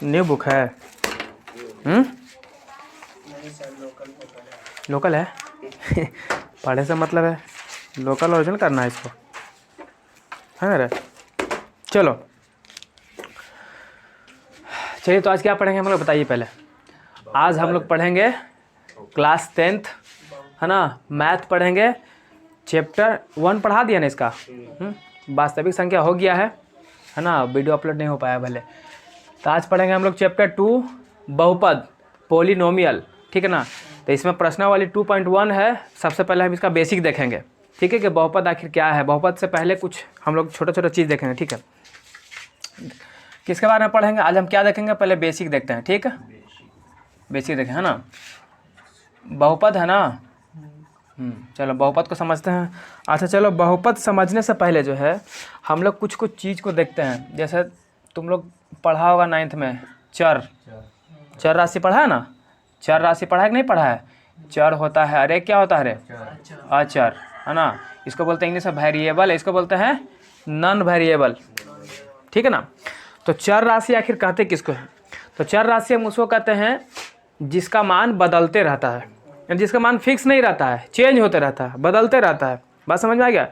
New book है। Local है पढ़े से मतलब है, लोकल ओरिजिनल करना है इसको, है ना रे। चलो चलिए, तो आज क्या पढ़ेंगे हम लोग बताइए पहले। आज हम लोग पढ़ेंगे क्लास 10th, है ना, मैथ पढ़ेंगे। चैप्टर 1 पढ़ा दिया ना इसका, वास्तविक संख्या हो गया है ना, वीडियो अपलोड नहीं हो पाया भले। तो आज पढ़ेंगे हम लोग चैप्टर 2 बहुपद, पोलिनोमियल, ठीक है ना। तो इसमें प्रश्नावली 2.1 है। सबसे पहले हम इसका बेसिक देखेंगे, ठीक है, कि बहुपद आखिर क्या है। बहुपद से पहले कुछ हम लोग छोटा छोटा चीज़ देखेंगे, ठीक है। किसके बारे में पढ़ेंगे आज हम, क्या देखेंगे, पहले बेसिक देखते हैं, ठीक है। बेसिक देखें, है ना, बहुपद है ना। चलो बहुपद को समझते हैं। अच्छा चलो, बहुपद समझने से पहले जो है हम लोग कुछ कुछ चीज़ को देखते हैं। जैसे तुम लोग पढ़ा होगा 9th में चर राशि पढ़ा है ना। चर राशि पढ़ा है कि नहीं पढ़ा है। चर होता है, अरे क्या होता है, अरे अचर, है ना। इसको बोलते हैं इंग्लिश में वेरिएबल, इसको बोलते हैं नॉन वेरिएबल, ठीक है ना। तो चर राशि आखिर कहते किसको है। तो चर राशि हम उसको कहते हैं जिसका मान बदलते रहता है, जिसका मान फिक्स नहीं रहता है, चेंज होते रहता है, बदलते रहता है। बात समझ में आ गया।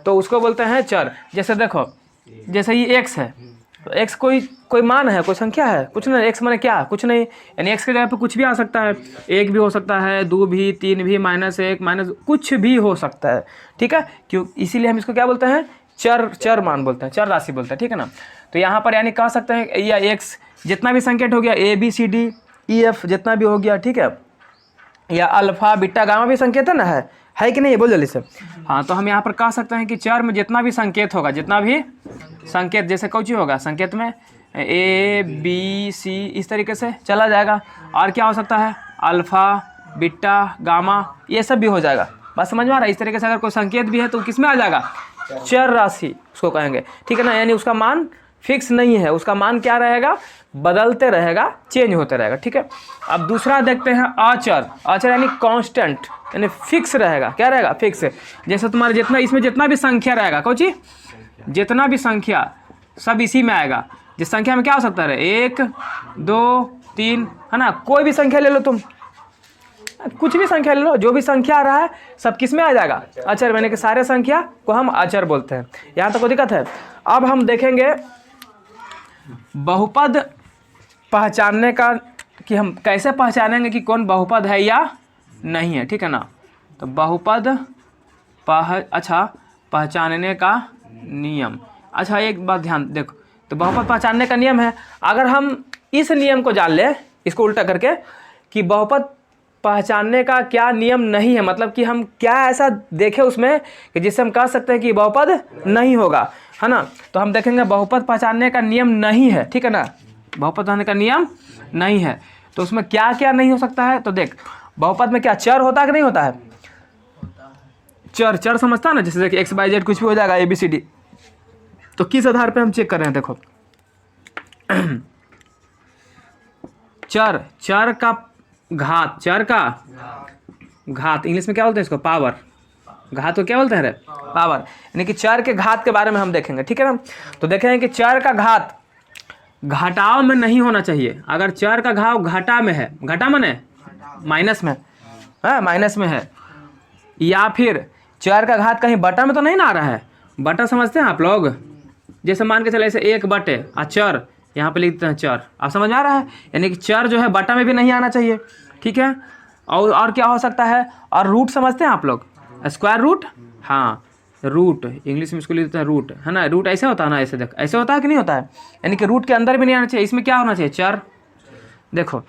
तो उसको बोलते हैं चर। जैसे देखो, जैसे ये x है, तो x कोई मान है, कोई संख्या है, कुछ नहीं। x माने क्या, कुछ नहीं, यानी x के जगह पे कुछ भी आ सकता है। 1 भी हो सकता है, 2 भी, 3 भी, -1 कुछ भी हो सकता है, ठीक है। क्यों, इसीलिए हम इसको क्या बोलते हैं, चर मान बोलते हैं, चर राशि बोलते हैं, ठीक है ना। तो यहाँ पर यानी कह सकते हैं या x जितना भी संकेत हो गया, ABCDEF जितना भी हो गया, ठीक है, या अल्फा बीटा गामा भी संकेत है ना, है कि नहीं, बोल जल्दी से। हाँ, तो हम यहाँ पर कह सकते हैं कि चर में जितना भी संकेत होगा, जितना भी संकेत, जैसे कौची होगा संकेत में ABC, इस तरीके से चला जाएगा। और क्या हो सकता है, अल्फा बीटा गामा, ये सब भी हो जाएगा। बात समझ में आ रहा है। इस तरीके से अगर कोई संकेत भी है तो किस में आ जाएगा, चर राशि उसको कहेंगे, ठीक है ना। यानी उसका मान फिक्स नहीं है, उसका मान क्या रहेगा, बदलते रहेगा, चेंज होते रहेगा, ठीक है। अब दूसरा देखते हैं अचर। अचर यानी कांस्टेंट, यानी फिक्स रहेगा। क्या रहेगा, फिक्स। जैसे तुम्हारे जितना इसमें जितना भी संख्या रहेगा, कौची, जितना भी संख्या सब इसी में आएगा। जिस संख्या में क्या हो सकता है, 1 2 3, है ना। कोई भी संख्या ले लो तुम, कुछ भी संख्या ले लो, जो भी संख्या आ रहा है सब किस में आ जाएगा, अचर। यानी कि सारे संख्या को हम अचर बोलते हैं। यहाँ तक कोई दिक्कत है। अब हम देखेंगे बहुपद पहचानने का, कि हम कैसे पहचानेंगे कि कौन बहुपद है या नहीं है, ठीक है ना। तो बहुपद पहचानने का नियम। अच्छा एक बात ध्यान देखो, तो बहुपद पहचानने का नियम है। अगर हम इस नियम को जान ले, इसको उल्टा करके, कि बहुपद पहचानने का क्या नियम नहीं है, मतलब कि हम क्या ऐसा देखें उसमें कि जिससे हम कह सकते हैं कि बहुपद नहीं होगा, है ना। तो हम देखेंगे बहुपद पहचानने का नियम नहीं है, ठीक है ना। बहुपद पहचानने का नियम नहीं है, तो उसमें क्या क्या नहीं हो सकता है। तो देख, बहुपद में क्या चर होता है कि नहीं होता है। चर समझता है ना, जैसे देख x y z कुछ भी हो जाएगा, ABCD। तो किस आधार पे हम चेक कर रहे हैं, देखो चर का घात, चर का घात, इंग्लिश में क्या बोलते हैं इसको, पावर। घात को क्या बोलते हैं रे, पावर। यानी कि चर के घात के बारे में हम देखेंगे, ठीक है ना। तो देखेंगे कि चर का घात घटाव में नहीं होना चाहिए। अगर चर का घाव घटा में है, घटा माने माइनस में है, माइनस में है, या फिर चर का घात कहीं बटा में तो नहीं ना आ रहा है। बटा समझते हैं आप लोग, जैसे मान के चले ऐसे 1/, चर यहाँ पे लिख देते हैं चर। आप समझ में आ रहा है। यानी कि चर जो है बटा में भी नहीं आना चाहिए, ठीक है। और क्या हो सकता है, और रूट समझते हैं आप लोग, स्क्वायर रूट, हाँ रूट, इंग्लिश में इसको लिख देते हैं रूट, है ना। रूट ऐसे होता है ना, ऐसे देख, ऐसे होता है कि नहीं होता है। यानी कि रूट के अंदर भी नहीं आना चाहिए। इसमें क्या होना चाहिए, चर। देखो,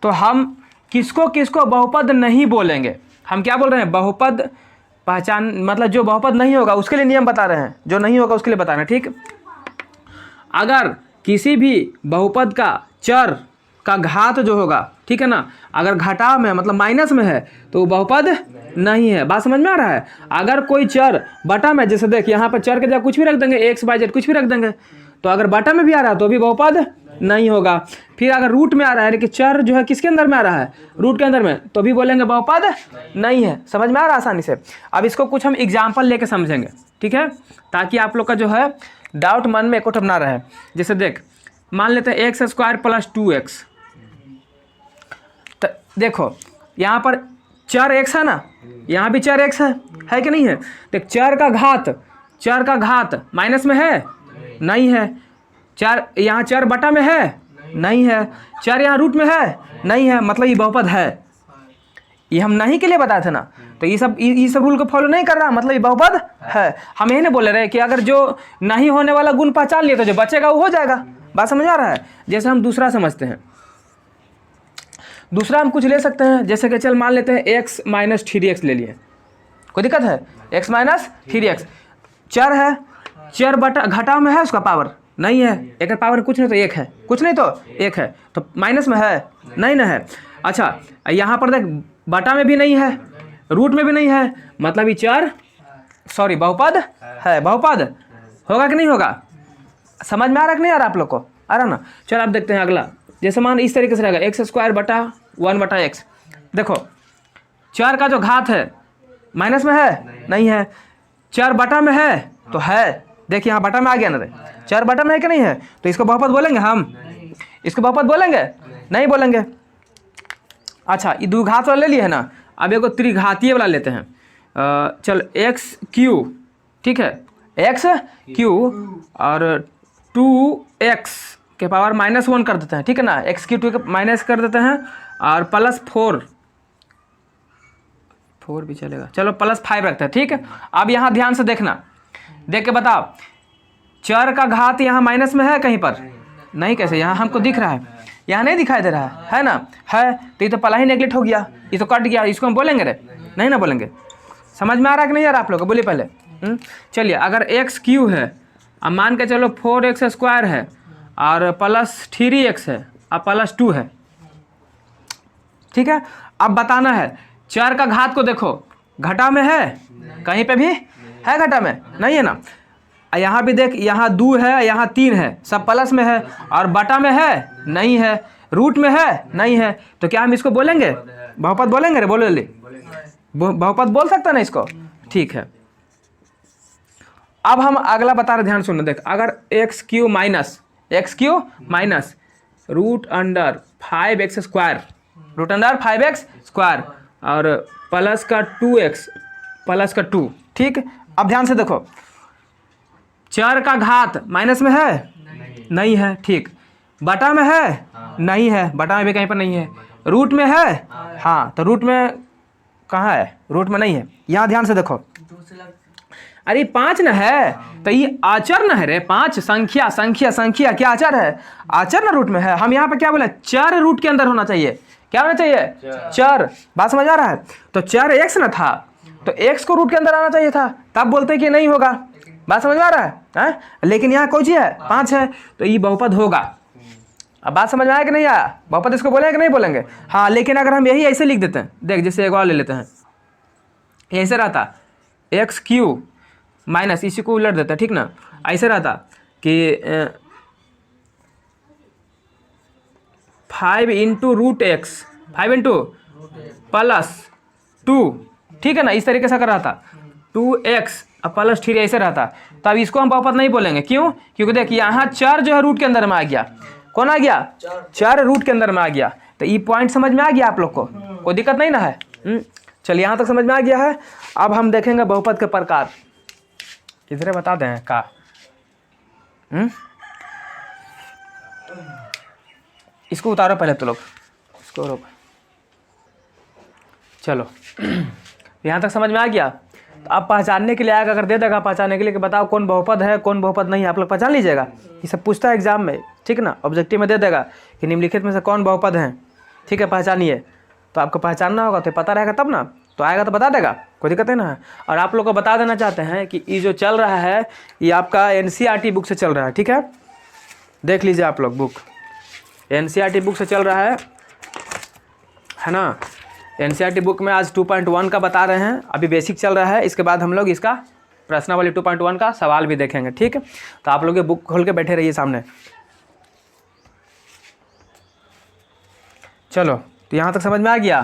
तो हम किसको किसको बहुपद नहीं बोलेंगे, हम क्या बोल रहे हैं, बहुपद पहचान, मतलब जो बहुपद नहीं होगा उसके लिए नियम बता रहे हैं, जो नहीं होगा उसके लिए बता रहे हैं, ठीक। अगर किसी भी बहुपद का चर का घात जो होगा, ठीक है ना, अगर घटाव में मतलब माइनस में है तो वो बहुपद नहीं है। बात समझ में आ रहा है। अगर कोई चर बटा में, जैसे देख यहाँ पर चर के जगह कुछ भी रख देंगे, x y z कुछ भी रख देंगे, तो अगर बटा में भी आ रहा है तो भी बहुपद नहीं होगा। फिर अगर रूट में आ रहा है कि चर जो है किसके अंदर में आ रहा है, रूट के अंदर में, तो भी बोलेंगे बहुपद नहीं है। समझ में आ रहा है आसानी से। अब इसको कुछ हम एग्जाम्पल लेके समझेंगे, ठीक है, ताकि आप लोग का जो है डाउट मन में एक ना रहे। जैसे देख, मान लेते हैं एक्स स्क्वायर प्लस 2x। तो देखो यहाँ पर 4x है ना, यहाँ भी 4x है कि नहीं है। तो 4 का घात माइनस में है, नहीं है। 4 यहाँ 4 बटा में है, नहीं है। 4 यहाँ रूट में है, नहीं है। मतलब ये बहुपद है। ये हम नहीं के लिए बताए थे ना, तो ये सब रूल को फॉलो नहीं कर रहा, मतलब ये बहुपद है। हम यही नहीं बोले रहे कि अगर जो नहीं होने वाला गुण पहचान लिए तो जो बचेगा वो हो जाएगा। बात समझ आ रहा है। जैसे हम दूसरा समझते हैं, दूसरा हम कुछ ले सकते हैं, जैसे कि चल मान लेते हैं x माइनस 3x ले लिए, कोई दिक्कत है। x माइनस 3x 4 है, 4 बटा घटाव में है, उसका पावर नहीं है। एक पावर कुछ नहीं तो 1 है, कुछ नहीं तो 1 है, तो माइनस में है, नहीं ना है। अच्छा यहाँ पर देख, बटा में भी नहीं है, रूट में भी नहीं है, मतलब ये 4 बहुपद है। बहुपद होगा कि नहीं होगा? समझ में आ रहा कि नहीं आ रहा आप लोग को? आ रहा ना। चल आप देखते हैं अगला। जैसे मान इस तरीके से रहेगा, एक्स स्क्वायर बटा 1 बटा एक्स। देखो 4 का जो घात है माइनस में है, नहीं है। 4 बटा में है तो है, देखिए यहाँ बटा में आ गया ना रे। 4 बटा में है कि नहीं है, तो इसको बहुपद बोलेंगे हम? इसको बहुपद बोलेंगे? नहीं बोलेंगे। अच्छा ये द्विघात वाला ले लिए है ना, अब एक त्रिघातीय वाला लेते हैं। चल एक्स क्यू, ठीक है, एक्स क्यू और 2x के पावर -1 कर देते हैं, ठीक है ना। एक्स क्यू 2 के माइनस कर देते हैं और प्लस 4 भी चलेगा, चलो +5 रखते हैं, ठीक है। अब यहाँ ध्यान से देखना, देख के बताओ 4 का घात यहाँ माइनस में है कहीं पर? नहीं। कैसे? यहाँ हमको दिख रहा है, यहाँ नहीं दिखाई दे रहा है ना? है तो ये तो पहला ही नेगलेक्ट हो गया, ये तो कट गया। इसको हम बोलेंगे रे? नहीं ना बोलेंगे। समझ में आ रहा है कि नहीं यार आप लोग को? बोलिए पहले। चलिए अगर एक्स क्यू है, अब मान के चलो 4x स्क्वायर है और प्लस 3x है और प्लस 2 है, ठीक है। अब बताना है 4 का घात को देखो, घटा में है कहीं पे भी है? घटा में नहीं है ना। यहाँ भी देख, यहाँ 2 है, यहाँ 3 है, सब प्लस में है। और बटा में है, नहीं है। रूट में है, नहीं है। तो क्या हम इसको बोलेंगे? बहुपद बोलेंगे रे? बोलो जल्दी। बहुपद बोल सकता ना इसको? ठीक है। अब हम अगला बता रहे, ध्यान सुनो। देख अगर x q minus root under 5x square और प्लस का 2x प्लस का 2, ठीक। अब ध्यान से देखो, 4 का घात माइनस में है, नहीं है, ठीक। बटा में है, नहीं है, बटा में भी कहीं पर नहीं है। रूट में है, हाँ, तो रूट में कहाँ है? रूट में नहीं है। यहाँ ध्यान से देखो, अरे 5 न है तो ये आचर न है रे। 5 संख्या क्या आचर है? आचर न रूट में है। हम यहाँ पे क्या बोले? 4 रूट के अंदर होना चाहिए। क्या होना चाहिए? 4। बात समझ आ रहा है? तो 4x न था तो x को रूट के अंदर आना चाहिए था, तब बोलते कि नहीं होगा। बात समझ में आ रहा है? लेकिन यहाँ कौन सी है? 5 है, तो ये बहुपद होगा। अब बात समझ में आया कि नहीं आया? बहुपद इसको बोलेंगे कि नहीं बोलेंगे? हाँ, लेकिन अगर हम यही ऐसे लिख देते हैं, देख जैसे एक और ले लेते हैं, ऐसे रहता एक्स क्यू माइनस, इसी को उलट देता, ठीक ना। ऐसे रहता कि 5 into root x, 5 into plus 2, ठीक है ना। इस तरीके से कर रहा था 2x प्लस 3 ऐसे रहता। तो अब इसको हम बहुपद नहीं बोलेंगे। क्यों? क्योंकि देखिए यहाँ 4 जो है रूट के अंदर में आ गया। कौन आ गया? 4 रूट के अंदर में आ गया। तो ये पॉइंट समझ में आ गया आप लोग को? कोई दिक्कत नहीं ना है? चलिए यहाँ तक समझ में आ गया है। अब हम देखेंगे बहुपद के प्रकार। किधरे बता दें का? इसको उतारो पहले तो लोग, इसको रोक। चलो यहाँ तक समझ में आ गया। तो आप पहचानने के लिए आएगा, अगर दे देगा पहचानने के लिए कि बताओ कौन बहुपद है कौन बहुपद नहीं है, आप लोग पहचान लीजिएगा। ये सब पूछता है एग्जाम में, ठीक ना। ऑब्जेक्टिव में दे देगा कि निम्नलिखित में से कौन बहुपद है, ठीक है, पहचानिए। तो आपको पहचानना होगा, तो पता रहेगा तब ना, तो आएगा तो बता देगा, कोई दिक्कत नहीं ना है। और आप लोग को बता देना चाहते हैं कि ये जो चल रहा है ये आपका NCERT बुक से चल रहा है, ठीक है। देख लीजिए आप लोग, बुक NCERT बुक से चल रहा है ना। NCERT बुक में आज 2.1 का बता रहे हैं, अभी बेसिक चल रहा है। इसके बाद हम लोग इसका प्रश्नावली 2.1 का सवाल भी देखेंगे, ठीक है। तो आप लोग ये बुक खोल के बैठे रहिए सामने। चलो, तो यहाँ तक समझ में आ गया?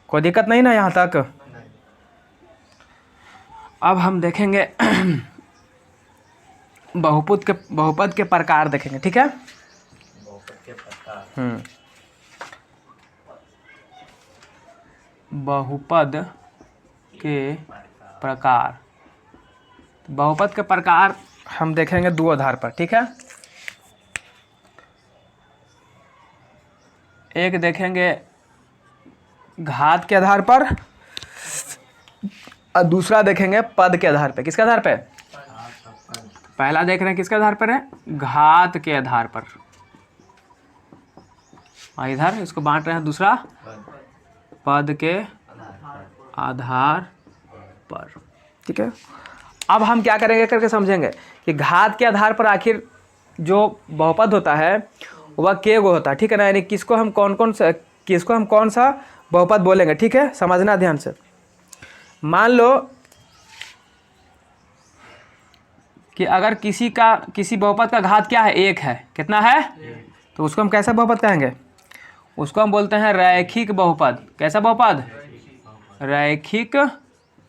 कोई दिक्कत नहीं ना यहाँ तक? अब हम देखेंगे बहुपद के प्रकार देखेंगे, ठीक है। बहुपद के प्रकार। बहुपद के प्रकार। बहुपद के प्रकार हम देखेंगे दो आधार पर, ठीक है। एक देखेंगे घात के आधार पर और दूसरा देखेंगे पद के आधार पर। किसके आधार पे? पहला देख रहे हैं किसके आधार पर है? घात के आधार पर। और इधर इसको बांट रहे हैं दूसरा पद के आधार पर, ठीक है। अब हम क्या करेंगे करके समझेंगे कि घात के आधार पर आखिर जो बहुपद होता है वह के गो होता है, ठीक है ना। यानी किसको हम कौन सा बहुपद बोलेंगे, ठीक है। समझना ध्यान से। मान लो कि अगर किसी बहुपद का घात क्या है? 1 है। कितना है? तो उसको हम कैसा बहुपद कहेंगे? उसको हम बोलते हैं रैखिक बहुपद। कैसा बहुपद? रैखिक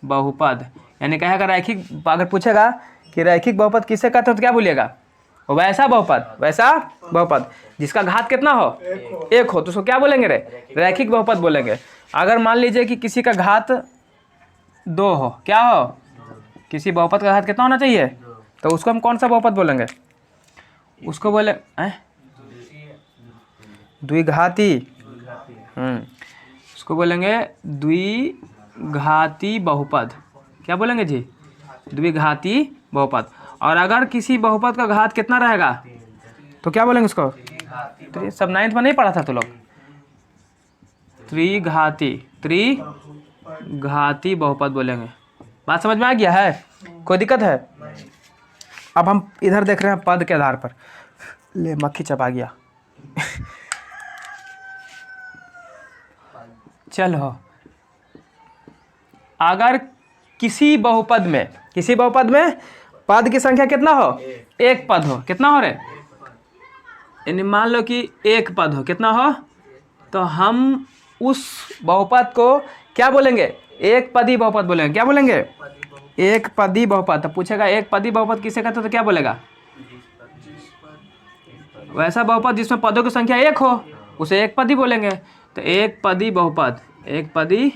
बहुपद। यानी कहेगा रैखिक, अगर पूछेगा कि रैखिक बहुपद किससे कहते हो तो क्या बोलिएगा? वैसा बहुपद जिसका घात कितना हो? 1 हो। तो उसको क्या बोलेंगे? रैखिक बहुपद बोलेंगे। अगर मान लीजिए कि किसी का घात 2 हो, क्या हो? किसी बहुपद का घात कितना होना चाहिए? तो उसको हम कौन सा बहुपद बोलेंगे? उसको बोले द्विघाती। उसको बोलेंगे द्विघाती बहुपद। क्या बोलेंगे जी? द्विघाती बहुपद। और अगर किसी बहुपद का घात कितना रहेगा तो क्या बोलेंगे उसको? सब 9th में नहीं पढ़ा था तो लोग? त्रिघाती बहुपद बोलेंगे। बात समझ में आ गया है? कोई दिक्कत है? अब हम इधर देख रहे हैं पद के आधार पर। ले मक्खी चबा गया। चलो, अगर किसी बहुपद में पद की संख्या कितना हो? 1 पद हो। कितना हो रे? यानी मान लो कि 1 पद हो। कितना हो? तो हम उस बहुपद को क्या बोलेंगे? एक पदी बहुपद बोलेंगे। क्या बोलेंगे? एक पदी बहुपद। तो पूछेगा एक पदी बहुपद किसे कहते हो तो क्या बोलेगा? वैसा बहुपद जिसमें पदों की संख्या 1 हो उसे एक पदी बोलेंगे। तो एक पदी बहुपद, एक पदी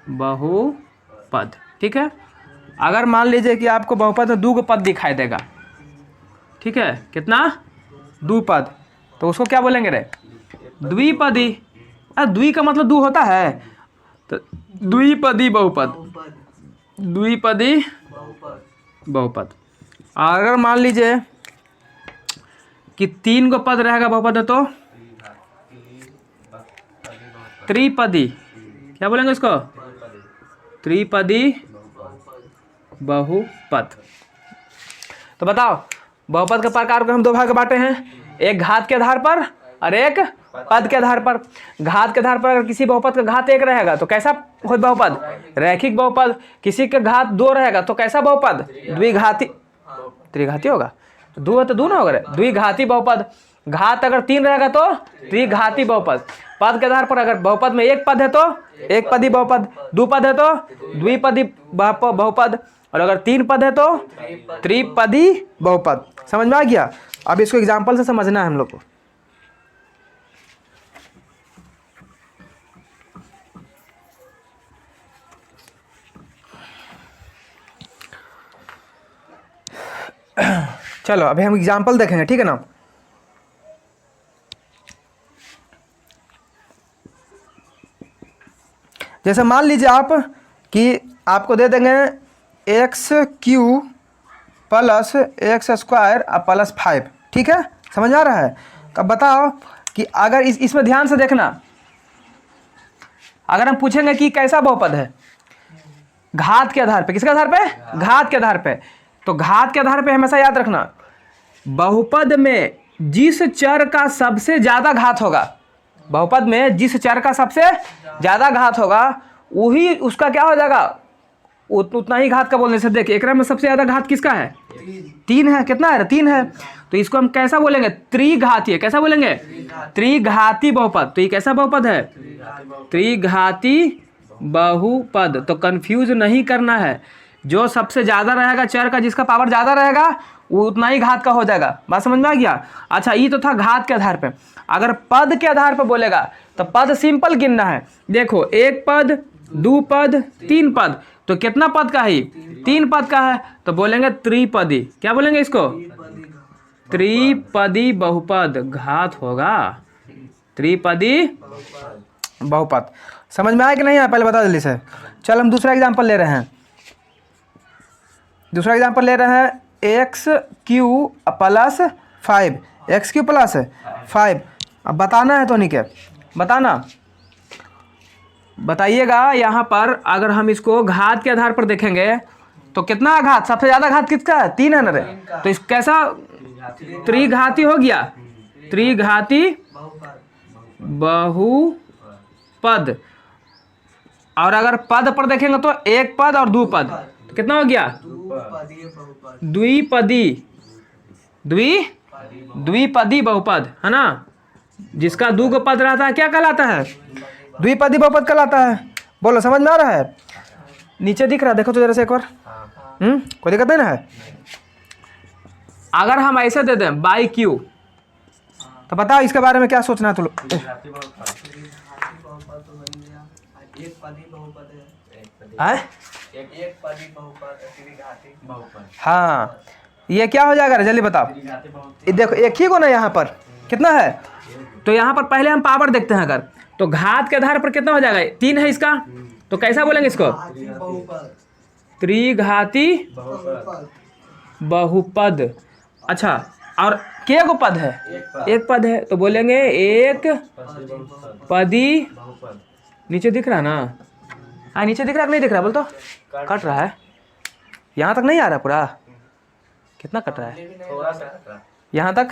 बहुपद, ठीक है। अगर मान लीजिए कि आपको बहुपद में 2 पद दिखाई देगा, ठीक है। कितना? 2 पद। तो उसको क्या बोलेंगे रे? द्विपदी। द्वि का मतलब 2 होता है। तो द्विपदी बहुपद। अगर मान लीजिए कि 3 गो पद रहेगा बहुपद में तो त्रिपदी। क्या बोलेंगे इसको? त्रिपदी बहुपद। तो बताओ, बहुपद के प्रकार को हम 2 भाग में बांटे हैं, एक घात के आधार पर और एक पद के आधार पर। घात के आधार पर अगर किसी बहुपद का घात 1 रहेगा तो कैसा हो बहुपद? रैखिक बहुपद। किसी का घात 2 रहेगा तो कैसा बहुपद? द्विघाती। त्रिघाती होगा? 2 है तो 2 ना होगा रे? द्विघाती बहुपद। घात अगर 3 रहेगा तो त्रिघाती बहुपद। पद के आधार पर अगर बहुपद में 1 पद है तो एक पदी बहुपद, 2 पद है तो द्विपदी बहुपद, और अगर 3 पद है तो त्रिपदी बहुपद। समझ में आ गया? अब इसको एग्जाम्पल से समझना है हम लोग को। चलो अभी हम एग्जाम्पल देखेंगे, ठीक है ना। जैसे मान लीजिए आप कि आपको दे देंगे x³ प्लस x² और +5, ठीक है। समझ आ रहा है? तो अब बताओ कि अगर इसमें ध्यान से देखना, अगर हम पूछेंगे कि कैसा बहुपद है घात के आधार पे। किसके आधार पे? घात के आधार पे। तो घात के आधार पे हमेशा याद रखना, बहुपद में जिस चर का सबसे ज्यादा घात होगा, बहुपद में जिस चर का सबसे ज्यादा घात होगा वही उसका क्या हो जाएगा? उतना ही घात का बोलने से। देखिए एकरा में सबसे ज्यादा घात किसका है? 3 है। कितना है? 3 है। तो इसको हम कैसा बोलेंगे? त्रिघाती। कैसा बोलेंगे? त्रिघाती बहुपद। तो ये कैसा बहुपद है? त्रिघाती बहुपद। तो कंफ्यूज नहीं करना है, जो सबसे ज़्यादा रहेगा चर का, जिसका पावर ज़्यादा रहेगा वो उतना ही घात का हो जाएगा। बात समझ में आ गया। अच्छा ये तो था घात के आधार पे। अगर पद के आधार पे बोलेगा तो पद सिंपल गिनना है। देखो एक पद, दो पद, तीन पद, तो कितना पद का है? तीन पद का है, तो बोलेंगे त्रिपदी। क्या बोलेंगे इसको? त्रिपदी बहुपद घात होगा, त्रिपदी बहुपद। समझ में आया कि नहीं आया पहले बता जल्दी से। चल हम दूसरा एग्जांपल ले रहे हैं। दूसरा एग्जांपल ले रहे हैं x Q plus 5, x Q plus 5। अब बताना है तो नहीं क्या बताना, बताइएगा। यहाँ पर अगर हम इसको घात के आधार पर देखेंगे तो कितना घात, सबसे ज़्यादा घात किसका है? 3 है ना रे। तो इस कैसा त्रिघाती हो गया, त्रिघाती बहुपद। और अगर पद पर देखेंगे तो एक पद और दो पद, तो कितना हो गया? द्विपदी, द्विपदी बहुपद है ना। जिसका दो को पद रहता है क्या कहलाता है? द्विपदी बहुपद कहलाता है। बोलो समझ में आ रहा है? नीचे दिख रहा है, देखो तो जरा से एक बार। कोई दिक्कत नहीं ना है? अगर हम ऐसे दे दें बाई क्यू, तो बताओ इसके बारे में क्या सोचना है तुम लोग? हाँ ये क्या हो जाएगा जल्दी बताओ। देखो एक ही को ना यहाँ पर कितना है, तो यहाँ पर पहले हम पावर देखते हैं। अगर तो घात के आधार पर कितना हो जाएगा? 3 है इसका, तो कैसा बोलेंगे इसको? त्रिघाती बहुपद। अच्छा और के को पद है? एक पद है, तो बोलेंगे एक पदी। नीचे दिख रहा है ना? हाँ नीचे दिख रहा है, नहीं दिख रहा? बोल तो कट रहा है, यहाँ तक नहीं आ रहा पूरा? कितना कट रहा है? यहाँ तक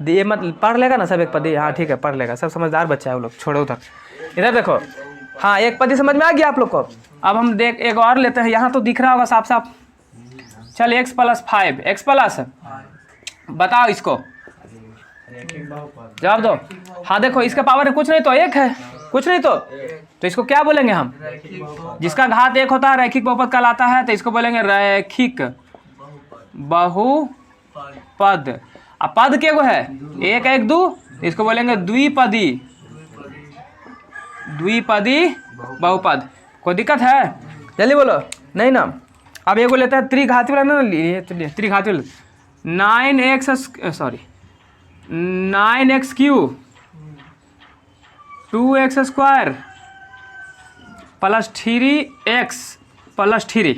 ये मत पढ़ लेगा ना सब एक पदी? हाँ ठीक है पढ़ लेगा, सब समझदार बच्चा है वो लोग, छोड़ो उधर। इधर देखो, हाँ एक पदी समझ में आ गया आप लोग को। अब हम देख एक और लेते हैं, यहाँ तो दिख रहा होगा साफ साफ। चल एक्स प्लस 5, एक्स प्लस बताओ इसको जवाब दो। हाँ देखो इसका पावर है कुछ नहीं तो एक है, कुछ नहीं तो इसको क्या बोलेंगे हम? जिसका घात एक होता है रैखिक बहुपद कहलाता है, तो इसको बोलेंगे रैखिक बहुपद। अब पद के गो है? एक एक दो, इसको बोलेंगे द्विपदी, द्विपदी बहुपद। कोई दिक्कत है? जल्दी बोलो। नहीं ना। अब एगो लेते हैं त्रिघाती वाला ना, लिए त्रिघाती वाला 9x Q 2x square plus 3x plus 3,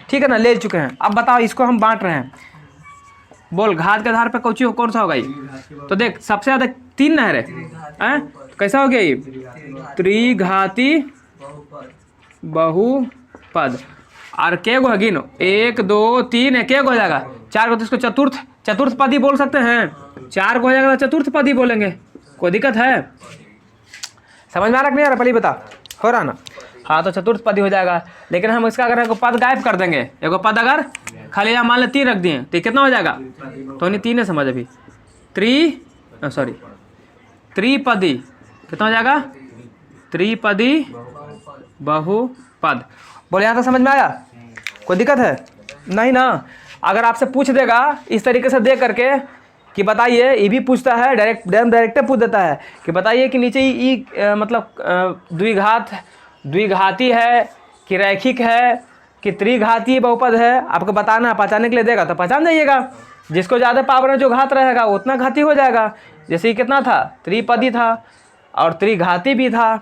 ठीक है ना? ले चुके हैं। अब बताओ इसको हम बांट रहे हैं। बोल घात के आधार पे कौन सा होगा ये? तो देख सबसे ज़्यादा 3 ना है रे, हैं? तो कैसा हो गया ये? त्रिघाती बहुपद। और के गो है गिनो? 1 2 3 है, के गो हो जाएगा? 4 को, तो इसको चतुर्थ पदी बोल सकते हैं। 4 को हो जाएगा तो चतुर्थ पदी बोलेंगे। कोई दिक्कत है? समझ में आ रहा नहीं आ रहा? पहले बता, हो रहा ना? हाँ तो चतुर्थ पदी हो जाएगा। लेकिन हम इसका अगर एगो पद गायब कर देंगे, एगो पद अगर खाली यहाँ मान ले 3 रख दिए, तो कितना हो जाएगा? तो नहीं 3 है समझ अभी, त्रिपदी। कितना हो जाएगा? त्रिपदी बहुपद। बोले यहाँ तक समझ में आया? कोई दिक्कत है? नहीं ना। अगर आपसे पूछ देगा इस तरीके से दे करके कि बताइए, ये भी पूछता है डायरेक्ट पूछ देता है कि बताइए कि नीचे मतलब द्विघाती है कि रैखिक है कि त्रिघाती बहुपद है, आपको बताना, पहचानने के लिए देगा तो पहचान जाइएगा। जिसको ज़्यादा पावर में जो घात रहेगा वो उतना घाती हो जाएगा। जैसे ही कितना था? त्रिपदी था और त्रिघाती भी था।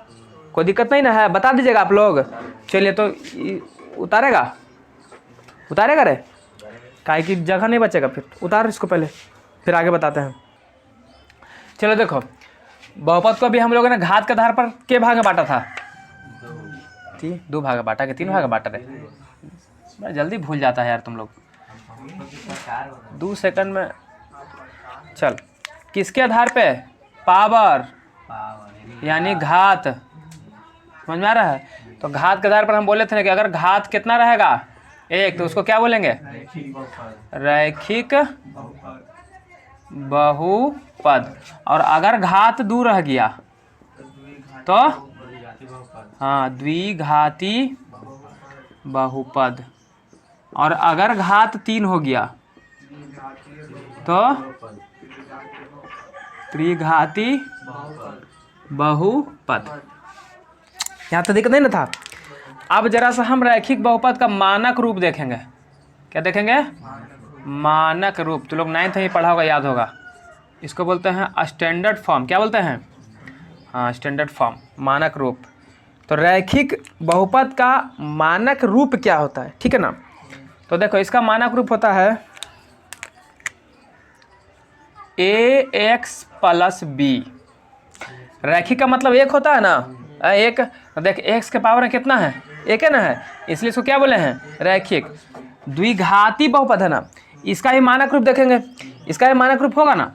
कोई दिक्कत नहीं ना है? बता दीजिएगा आप लोग। चलिए तो उतारेगा रे, काहे की जगह नहीं बचेगा फिर। उतार इसको पहले, फिर आगे बताते हैं। चलो देखो, बहुपद को भी हम लोगों ने घात के आधार पर के भाग में बांटा था? 2 भाग में बांटा कि 3 भाग में बांटा? बड़ा जल्दी भूल जाता है यार तुम लोग, 2 सेकंड में। चल किसके आधार पे? पावर यानी घात। समझ में आ रहा है? तो घात के आधार पर हम बोले थे ना कि अगर घात कितना रहेगा? 1, तो उसको क्या बोलेंगे? रैखिक बहुपद। और अगर घात 2 रह गया तो हाँ द्विघाती बहुपद। और अगर घात 3 हो गया तो त्रिघाती बहुपद। यहाँ तो दिक्कत नहीं ना था। अब जरा सा हम रैखिक बहुपद का मानक रूप देखेंगे। क्या देखेंगे? मानक रूप। तो लोग 9th में पढ़ा होगा, याद होगा। इसको बोलते हैं स्टैंडर्ड फॉर्म। क्या बोलते हैं? हाँ, स्टैंडर्ड फॉर्म, मानक रूप। तो रैखिक बहुपद का मानक रूप क्या होता है, ठीक है ना? तो देखो, इसका मानक रूप होता है ax + b। रैखिक का मतलब एक होता है ना, एक। देख, x के पावर में कितना है? एक है ना, है, इसलिए इसको क्या बोले हैं? रैखिक। द्विघाती बहुपद है ना, इसका ही मानक रूप देखेंगे। इसका ही मानक रूप होगा ना,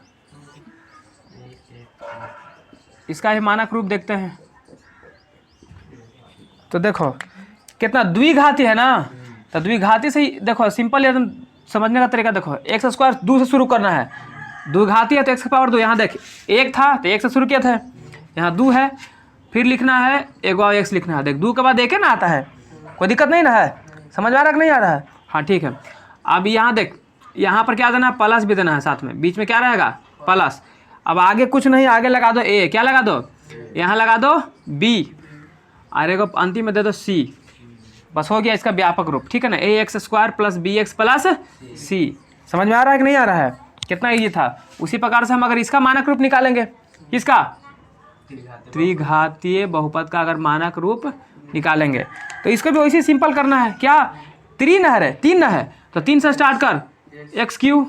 इसका ही मानक रूप देखते हैं। तो देखो कितना द्विघाती है ना, तो द्विघाती से ही देखो, सिंपल एकदम समझने का तरीका देखो। x² 2 से शुरू करना है। द्विघाती है तो x की पावर 2। यहाँ देख, एक था तो 1 से शुरू किया था, यहाँ 2 है, फिर लिखना है एगो x लिखना है। देख, 2 के बाद एक है ना आता है, कोई दिक्कत नहीं ना है? समझ में आ रहा है कि नहीं आ रहा है? हाँ, ठीक है। अब यहाँ देख, यहाँ पर क्या देना है? प्लस भी देना है साथ में। बीच में क्या रहेगा? प्लस। अब आगे कुछ नहीं, आगे लगा दो a। क्या लगा दो? यहाँ लगा दो b, और एगो अंतिम में दे दो c। बस हो गया इसका व्यापक रूप, ठीक है ना? ax² + bx + c। समझ में आ रहा है कि नहीं आ रहा है? कितना ईजी था। उसी प्रकार से हम अगर इसका मानक रूप निकालेंगे, किसका? त्रिघातीय बहुपद का अगर मानक रूप निकालेंगे तो इसको भी वैसे सिंपल करना है। क्या? 3 है, 3 है, तो 3 से स्टार्ट कर, x3,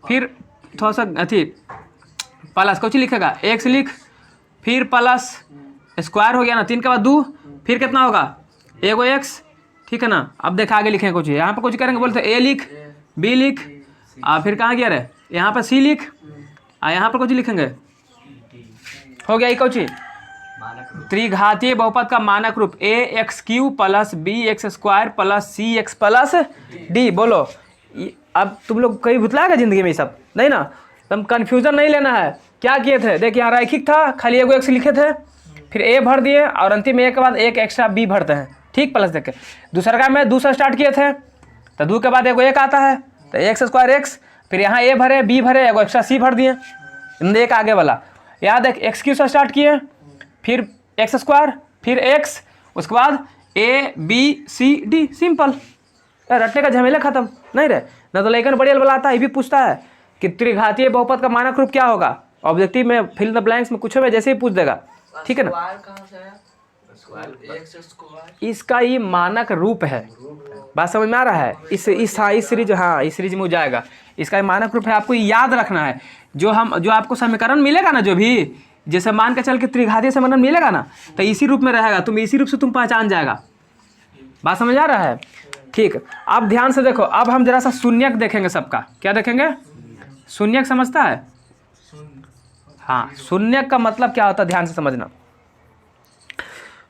फिर थोड़ा सा अथी प्लस कुछ लिखेगा, x लिख, फिर प्लस स्क्वायर हो गया ना, 3 के बाद 2, फिर कितना होगा? एगो x, ठीक है ना? अब देख आगे लिखेंगे कुछ, यहाँ पर कुछ करेंगे, बोलते a लिख, b लिख, फिर कहाँ गया रे? यहाँ पर c लिख, यहाँ पर कुछ लिखेंगे। हो गया, कुछ त्रिघातीय बहुपद का मानक रूप ax³ + bx² + cx + d। बोलो, अब तुम लोग कहीं भुतलाएगा जिंदगी में ये सब? नहीं ना? तुम कंफ्यूजन नहीं लेना है। क्या किए थे? देख, यहाँ रैखिक था, खाली एगो x लिखे थे, फिर a भर दिए, और अंतिम में a के बाद एक एक्स्ट्रा b भरते हैं, ठीक? प्लस देख के दूसरा का में 2 से स्टार्ट किए थे, तो 2 के बाद एगो 1 आता है, तो x² x, फिर यहाँ a भरे, b भरे, एगो एक्स्ट्रा c भर दिए, एक आगे वाला। यहाँ देख, x³ से स्टार्ट किए, फिर x², फिर x, उसके बाद a b c d। Simple, रटने का झमेला खत्म नहीं रहे ना। तो लेकिन बड़ी वाला आता है, ये भी पूछता है कि त्रिघातीय बहुपद का मानक रूप क्या होगा। ऑब्जेक्टिव में फिल द ब्लैंक्स में कुछ में जैसे ही पूछ देगा, ठीक है ना? इसका ये मानक रूप है। बात समझ में आ रहा है? इस सीरीज, हाँ, इस सीरीज में हो जाएगा। इसका मानक रूप है, आपको याद रखना है। जो आपको समीकरण मिलेगा ना, जो भी, जैसे मान के चल के त्रिघातीय समीकरण मिलेगा ना, तो इसी रूप में रहेगा। तुम इसी रूप से तुम पहचान जाएगा। बात समझ आ रहा है? ठीक। अब ध्यान से देखो, अब हम जरा सा शून्यक देखेंगे सबका। क्या देखेंगे? शून्यक समझता है? हाँ, शून्यक का मतलब क्या होता है, ध्यान से समझना।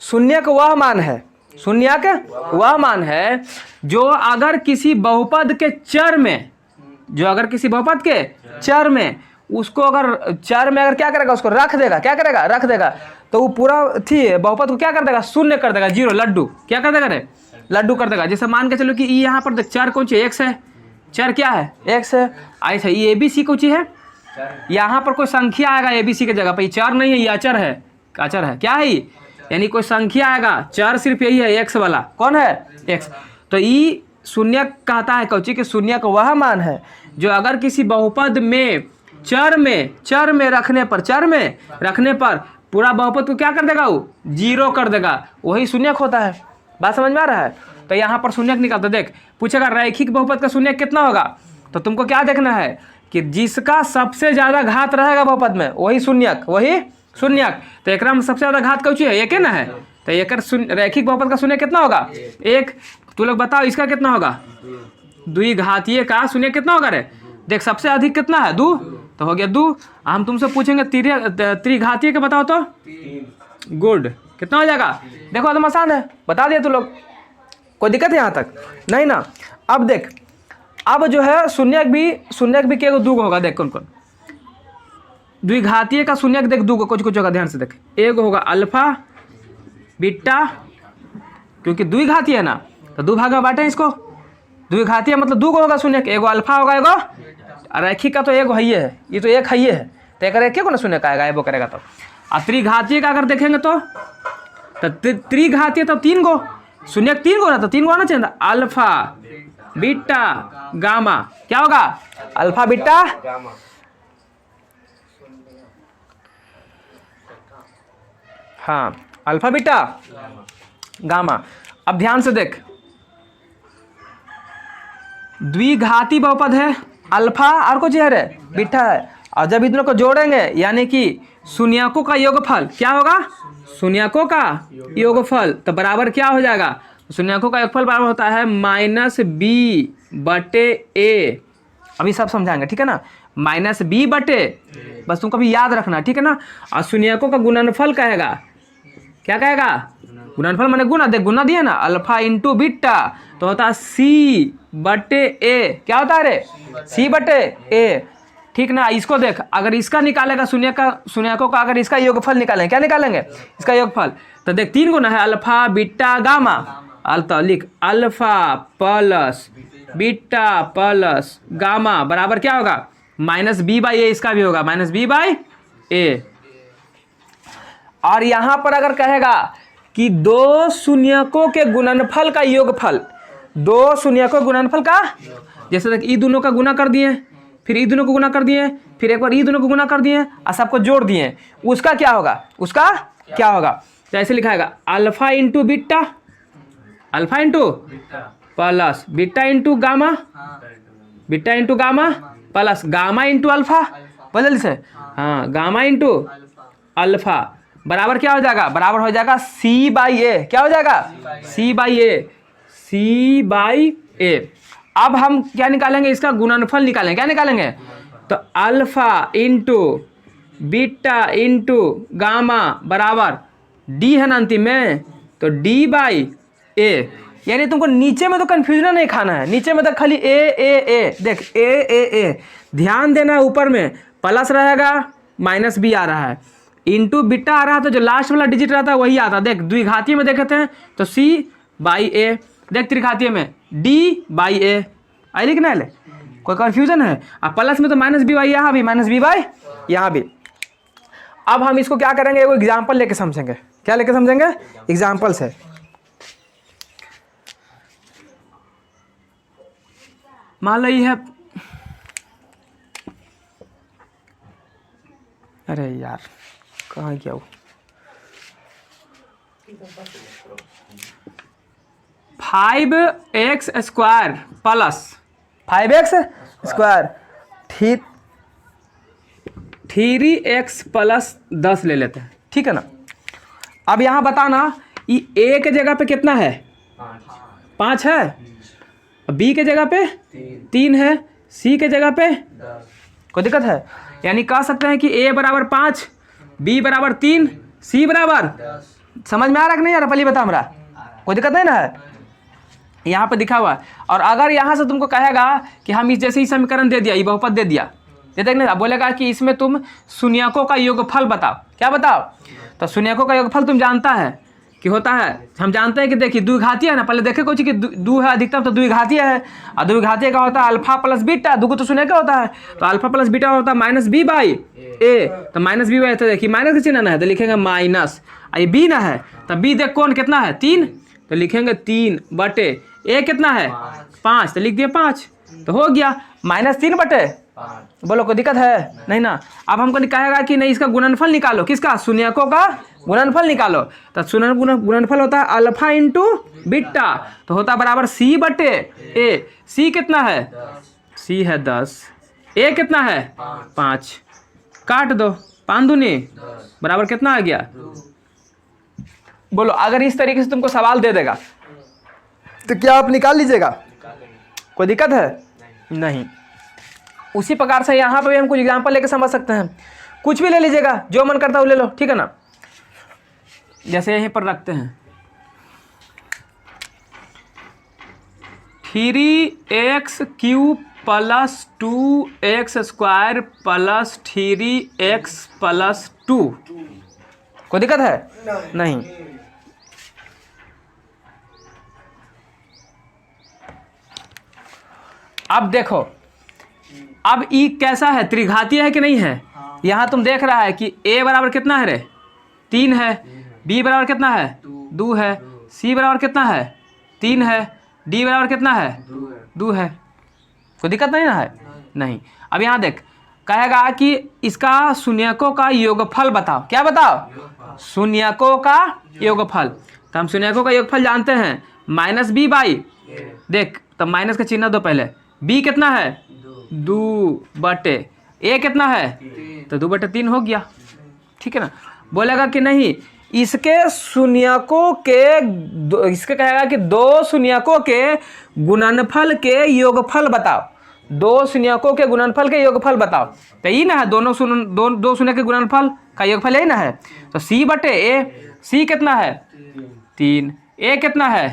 शून्यक वह मान है, शून्यक वह मान है जो अगर किसी बहुपद के चर में, उसको अगर चर में अगर क्या करेगा, उसको रख देगा। क्या करेगा? रख देगा, तो वो पूरा बहुपद को क्या कर देगा? शून्य कर देगा, 0, लड्डू। क्या कर देगा रे? लड्डू कर देगा। जैसे मान के चलो कि यहाँ पर देख, चर कौन सी? x है। चर क्या है? x है। ऐसा ये ABC कौन सी है? यहाँ पर कोई संख्या आएगा ABC की जगह पर, ये चर नहीं है, ये अचर है। अचर है, क्या है? यानी कोई संख्या आएगा, चर सिर्फ यही है, x वाला। कौन है? x। तो ये शून्यक कहता है कौची कि शून्यक वह मान है जो अगर किसी बहुपद में चर में रखने पर पूरा बहुपद को क्या कर देगा? वो 0 कर देगा, वही शून्यक होता है। बात समझ में आ रहा है? तो यहाँ पर शून्यक निकालते। देख, पूछेगा रैखिक बहुपद का शून्यक कितना होगा, तो तुमको क्या देखना है कि जिसका सबसे ज्यादा घात रहेगा बहुपद में, वही शून्यक। तो एक में सबसे ज्यादा घात कौची है? एक है ना है। तो एक रैखिक बहुपद का शून्यक कितना होगा? 1। तू लोग बताओ इसका कितना होगा? द्विघातीय का शून्यक कितना होगा रे? देख, सबसे अधिक कितना है? 2, तो हो गया 2। हम तुमसे पूछेंगे त्रिघातीय के बताओ तो 3। गुड, कितना हो जाएगा? देखो एकदम आसान है, बता दिया तू लोग। कोई दिक्कत है यहाँ तक? नहीं ना? अब देख, अब जो है शून्यक भी केवल 2 होगा। देख कौन कौन द्विघातीय का शून्यक? देख 2 कुछ होगा, ध्यान से देख। एक होगा अल्फा बीटा, क्योंकि द्विघातीय है ना, तो 2 भाग में बांटे इसको। द्विघातीय मतलब दू गो होगा शून्य, एगो अल्फा होगा एगो रैखिक का तो एगो है ये तो एक है तो एक एक को ना शून्य का आएगा एगो करेगा तो। और त्रिघातीय का अगर देखेंगे तो त्रिघातीय तो 3 गो शून्य 3 गो ना तो 3 गो आना चाहिए था, अल्फा बीटा गामा, क्या होगा अल्फा बीटा गामा। हाँ अल्फा बीटा गामा। अब ध्यान से देख, द्विघाती बहुपद है, अल्फा और कुछ है रे बीटा है, और जब इन दोनों को जोड़ेंगे यानी कि शून्यकों का योगफल क्या होगा, शून्यकों का योगफल, तो बराबर क्या हो जाएगा, शून्यकों का योगफल बराबर होता है -b/a। अभी सब समझाएंगे ठीक है ना, -b/, बस तुमको भी याद रखना ठीक है ना। और शून्यकों का गुणनफल कहेगा, क्या कहेगा, गुणनफल माने गुना, देख गुना दिया ना, अल्फा इंटू बीटा तो होता है c/a, क्या होता है रे c/a, ठीक ना। इसको देख, अगर इसका निकालेगा शून्यकों का अगर इसका योगफल निकालेंगे, क्या निकालेंगे इसका योगफल, तो देख 3 गुना है, अल्फा बीटा गामा, तो लिख alpha plus beta plus gamma बराबर क्या होगा -b/a, इसका भी होगा -b/a। और यहां पर अगर कहेगा कि दो शून्यकों के गुणनफल का योगफल, दो शून्यकों गुणनफल का, जैसे देख ई दोनों का गुना कर दिए, फिर ई दोनों को गुना कर दिए, फिर एक बार ई दोनों को गुना कर दिए और सबको जोड़ दिए, उसका क्या होगा, उसका क्या होगा, तो ऐसे लिखाएगा alpha into beta, alpha into plus beta into gamma, beta into gamma plus gamma into alpha, बदल से, हाँ गामा इंटू अल्फा बराबर क्या हो जाएगा, बराबर हो जाएगा c/a, क्या हो जाएगा c/a। अब हम क्या निकालेंगे, इसका गुणनफल निकालेंगे, क्या निकालेंगे, तो alpha into beta into gamma बराबर d है ना अंतिम में, तो d/a। यानी तुमको नीचे में तो कन्फ्यूजन नहीं खाना है, नीचे में तो खाली a देख a ध्यान देना, ऊपर में प्लस रहेगा -b आ रहा है, इंटू बीटा आ रहा है, तो जो लास्ट वाला डिजिट रहता है वही आता है। देख द्विघातीय में देखते हैं तो c/a, देख त्रिघातीय में d/a, आई लिख ना ले, कोई कन्फ्यूजन है। अब प्लस में तो -b/, यहाँ भी -b/, यहाँ भी। अब हम इसको क्या करेंगे, एगो एग्जाम्पल लेके समझेंगे, क्या लेके समझेंगे, एग्जाम्पल से। मान लो ये है, अरे यार कहाँ गया वो, 5x² plus 5x² 3x plus 10 ले लेते हैं, ठीक है ना। अब यहाँ बताना ये a के जगह पे कितना है, 5 है, b के जगह पे 3 है, c के जगह पे 10, कोई दिक्कत है, यानी कह सकते हैं कि a बराबर 5, b बराबर 3, c बराबर 10। समझ में आ रहा कि नहीं आ रहा, पहले बता हमरा, कोई दिक्कत नहीं ना है, यहाँ पे दिखा हुआ है। और अगर यहाँ से तुमको कहेगा कि हम इस जैसे ही समीकरण दे दिया, ये बहुपद दे दिया, दे देख नहीं, बोलेगा कि इसमें तुम शून्यकों का योगफल बताओ, क्या बताओ, तो शून्यकों का योगफल तुम जानता है कि होता है, हम जानते हैं कि देखिए द्विघातीय है ना, पहले देखे कुछ कि दू है अधिकतम तो द्विघातीय है, और द्विघातीय का होता है अल्फा प्लस बीटा, दू को तो शून्य का होता है, तो अल्फा प्लस बीटा होता है -b/a, तो -b/a, तो देखिए माइनस का चिन्ह ना है तो लिखेंगे माइनस, ये b ना है तो b देख कौन कितना है 3, तो लिखेंगे 3/a कितना है 5, तो लिख दिए 5, तो हो गया -3/5। बोलो कोई दिक्कत है नहीं ना। अब हमको कहेगा कि नहीं इसका गुणनफल निकालो, किसका, शून्यकों का गुणनफल निकालो, तो गुणनफल होता है अल्फा इंटू बीटा, तो होता है बराबर c/a। c कितना है, c है 10, a कितना है 5, काट दो 5 दूनी बराबर कितना आ गया। बोलो अगर इस तरीके से तुमको सवाल दे देगा तो क्या आप निकाल लीजिएगा, कोई दिक्कत है नहीं। उसी प्रकार से यहाँ पे भी हम कुछ एग्जांपल लेके समझ सकते हैं, कुछ भी ले लीजिएगा, जो मन करता है वो ले लो, ठीक है ना। जैसे यहीं पर रखते हैं 3x³ plus 2x² plus 3x plus 2, कोई दिक्कत है नहीं। अब देखो, अब ई कैसा है, त्रिघातीय है कि नहीं है। यहाँ तुम देख रहा है कि a बराबर कितना है रे, 3 है, b बराबर कितना है, 2 है, c बराबर कितना है, 3 है, d बराबर कितना है, 2 है। कोई दिक्कत नहीं ना है, नहीं। अब यहाँ देख, कहेगा कि इसका शून्यकों का योगफल बताओ। क्या बताओ, शून्यकों का योगफल। तो हम शून्यकों का योगफल जानते हैं, -b/, देख तब माइनस का चिन्ह दो पहले। b कितना है, 2/, a कितना है, तो 2/3 हो गया, ठीक है ना। बोलेगा कि नहीं, इसके शून्यकों के इसके कहेगा कि 2 शून्यकों के गुणनफल के योगफल बताओ। 2 शून्यकों के गुणनफल के योगफल बताओ। तो यही ना है, दो शून्य के गुणनफल का योगफल यही ना है। तो c/a, c कितना है, 3, a कितना है,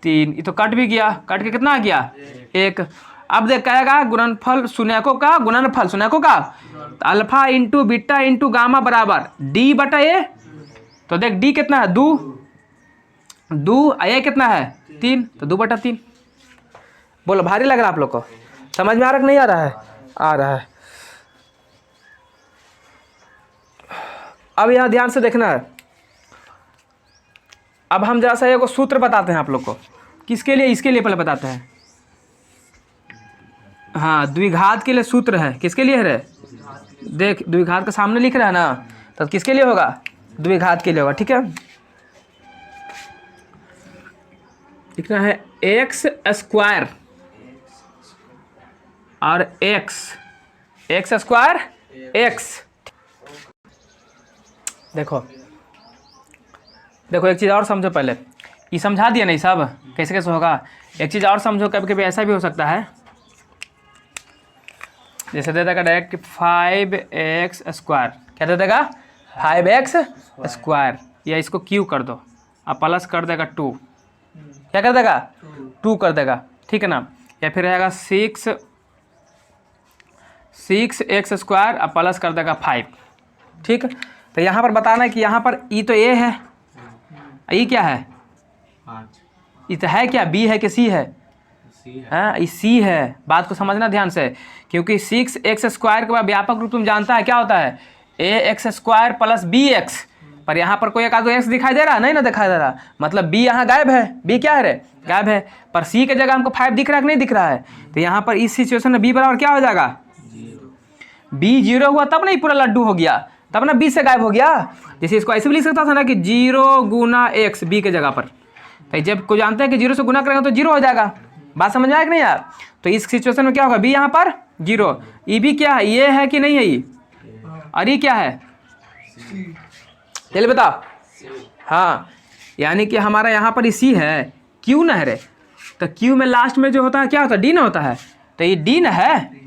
3, ये तो कट भी गया, कट के कितना आ गया, 1। अब देख, कहेगा गुणनफल शून्यकों का गुणनफल, शून्यकों का alpha into beta into gamma बराबर d/a। तो देख d कितना है, 2, a कितना है, 3, तो 2/3। बोलो, भारी लग रहा है आप लोग को, समझ में आ रहा कि नहीं आ रहा है, आ रहा है। अब यहाँ ध्यान से देखना है। अब हम जरा सा एक सूत्र बताते हैं आप लोग को, किसके लिए, इसके लिए पहले बताते हैं। हाँ, द्विघात के लिए सूत्र है, किसके लिए है रे, देख द्विघात का सामने लिख रहा है ना, तो किसके लिए होगा, द्विघात के लिए होगा, ठीक है। लिखना है x² और x² x। देखो एक चीज़ और समझो पहले, ये समझा दिया नहीं सब कैसे कैसे होगा। एक चीज़ और समझो, कभी कभी ऐसा भी हो सकता है, जैसे दे देगा डायरेक्ट 5x², क्या दे देगा, 5x², या इसको q कर दो, अब प्लस कर देगा 2, क्या कर देगा, 2 कर देगा, ठीक है ना। या फिर रहेगा 6x² अब प्लस कर देगा 5, ठीक। तो यहाँ पर बताना है कि यहाँ पर ई तो a है, ई क्या है, 5, ई तो है क्या, b है कि c है, हाँ ये c है। बात को समझना ध्यान से, क्योंकि 6x² के बाद व्यापक रूप तुम जानता है क्या होता है, ax² + bx। पर यहाँ पर कोई एक आधो x दिखाई दे रहा, नहीं ना दिखाई दे रहा, मतलब b यहाँ गायब है, b क्या है रे, गायब है। पर c के जगह हमको 5 दिख रहा है कि नहीं दिख रहा है। तो यहाँ पर इस सिचुएशन में b बराबर क्या हो जाएगा, b 0 हुआ तब नहीं पूरा लड्डू हो गया, तब ना b से गायब हो गया। जैसे इसको ऐसे भी लिख सकता था ना कि 0 × x b के जगह पर, तो जब को जानते हैं कि 0 से गुना करेंगे तो 0 हो जाएगा। बात समझ में आया कि नहीं यार। तो इस सिचुएशन में क्या होगा, b यहाँ पर 0, ई भी क्या है, ये है कि नहीं है, ये और ये क्या है, चलिए बताओ। हाँ, यानी कि हमारा यहाँ पर c है, q न है रे, तो q में लास्ट में जो होता है क्या होता है, d न होता है, तो ये d न है।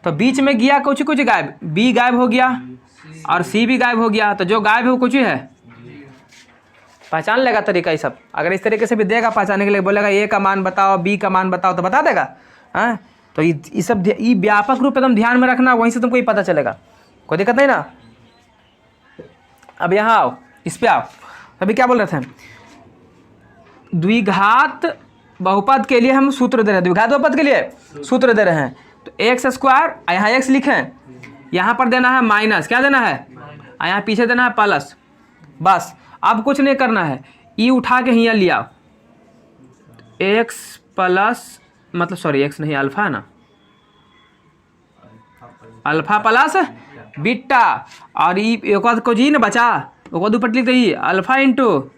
तो बीच में गया कुछ गायब, b गायब हो गया और c भी गायब हो गया, तो जो गायब है वो कुछ है, पहचान लेगा तरीका ये सब। अगर इस तरीके से भी देगा पहचानने के लिए, बोलेगा a का मान बताओ, b का मान बताओ, तो बता देगा। हाँ, तो ये सब ये व्यापक रूप एकदम ध्यान में रखना, वहीं से तुमको ये पता चलेगा, कोई दिक्कत नहीं ना। अब यहाँ आओ, इस पे आओ। अभी क्या बोल रहे थे, द्विघात बहुपद के लिए हम सूत्र दे रहे हैं, द्विघात बहुपद के लिए सूत्र दे रहे हैं। तो x², यहाँ x लिखें, यहाँ पर देना है माइनस, क्या देना है, यहाँ पीछे देना है प्लस, बस। अब कुछ नहीं करना है, ई उठा के यहाँ लिया, x प्लस, मतलब सॉरी x नहीं, अल्फा है ना, अल्फा प्लस बीटा, और ई एक बाद को जी ना बचा, एक बाद ऊपर लिख दो ई अल्फा इंटू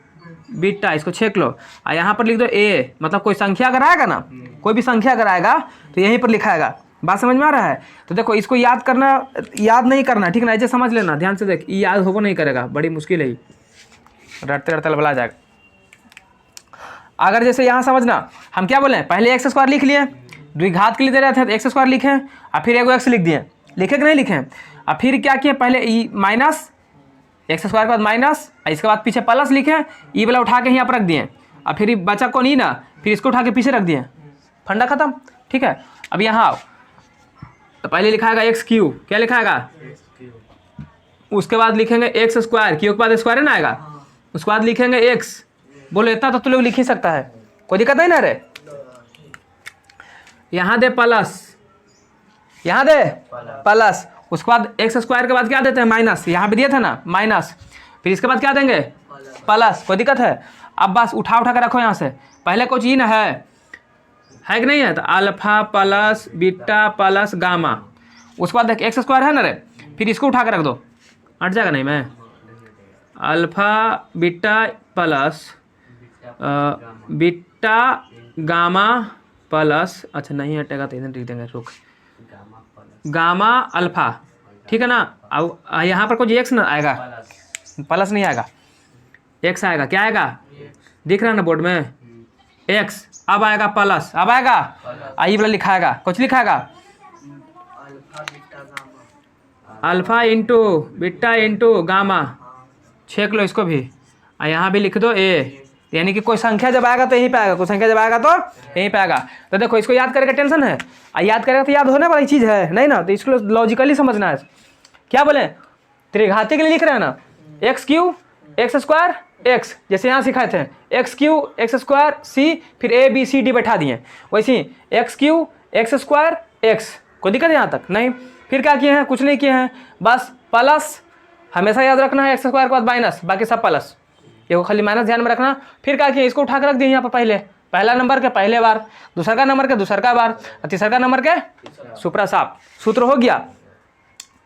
बीटा, इसको छेक लो, और यहाँ पर लिख दो a, मतलब कोई संख्या अगर आएगा ना, कोई भी संख्या अगर आएगा तो यहीं पर लिखाएगा। बात समझ में आ रहा है। तो देखो इसको याद करना, याद नहीं करना, ठीक ना, ऐसे समझ लेना ध्यान से, देख ये याद होगा नहीं करेगा, बड़ी मुश्किल है, रटते रटते लबला जाएगा। अगर जैसे यहाँ समझना, हम क्या बोले, पहले x² लिख लिए, द्विघात के लिए दे रहे थे तो x² लिखें, और फिर एगो x लिख दिए, लिखे कि नहीं लिखे, और फिर क्या किए, पहले ई माइनस, x² के बाद माइनस, इसके बाद पीछे प्लस लिखे, ई वाला उठा के यहाँ पर रख दिए, और फिर बचा को नहीं ना, फिर इसको उठा के पीछे रख दिए, फंडा खत्म, ठीक है। अब यहाँ आओ, तो पहले लिखाएगा x3, क्या लिखाएगा, उसके बाद लिखेंगे x², q के बाद स्क्वायर है ना आएगा, उसके बाद लिखेंगे x। बोलो इतना तो तुम लोग लिख ही सकता है, कोई दिक्कत नहीं ना रे। यहाँ दे प्लस, यहाँ दे प्लस, उसके बाद एक्स स्क्वायर के बाद क्या देते हैं माइनस, यहाँ पे दिया था ना माइनस, फिर इसके बाद क्या देंगे प्लस, कोई दिक्कत है। अब बस उठा उठा कर रखो यहाँ से, पहले कुछ ही ना है कि नहीं है, तो alpha plus beta plus gamma, उसके बाद देख एक्स स्क्वायर है ना रे, फिर इसको उठा कर रख दो, हट जाएगा नहीं मैं, alpha beta plus beta gamma plus, अच्छा नहीं हटेगा तो इधर लिख देंगे, रुक, गामा अल्फा, ठीक है ना। अब यहाँ पर कुछ एक्स ना आएगा, प्लस नहीं आएगा, एक्स आएगा, क्या आएगा दिख रहा है ना बोर्ड में, एक्स, अब आएगा प्लस, अब आएगा आई वाला लिखाएगा, कुछ लिखाएगा alpha into beta into gamma, छेक लो इसको भी, और यहाँ भी लिख दो ए, यानी कि कोई संख्या जब आएगा तो यहीं पे आएगा, कोई संख्या जब आएगा तो यहीं पे आएगा। तो देखो इसको याद करके टेंशन है, याद करेगा तो याद होने वाली चीज़ है नहीं ना, तो इसको लॉजिकली समझना है। क्या बोले, त्रिघाती के लिए लिख रहे हैं ना, x q x square x, जैसे यहाँ सिखाए थे x q x square c, फिर ए बी सी डी बैठा दिए, वैसे ही x q x square x, कोई दिक्कत है यहाँ तक नहीं। फिर क्या किए हैं, कुछ नहीं किए हैं, बस प्लस हमेशा याद रखना है, एक्स स्क्वायर के बाद माइनस, बाकी सब प्लस, ये को खाली माइनस ध्यान में रखना। फिर क्या किया, इसको उठा कर रख दिए यहाँ पर, पहला नंबर के पहले बार, दूसरा का नंबर के दूसरा का बार, और तीसरा का नंबर के सुपरा साफ, सूत्र हो गया।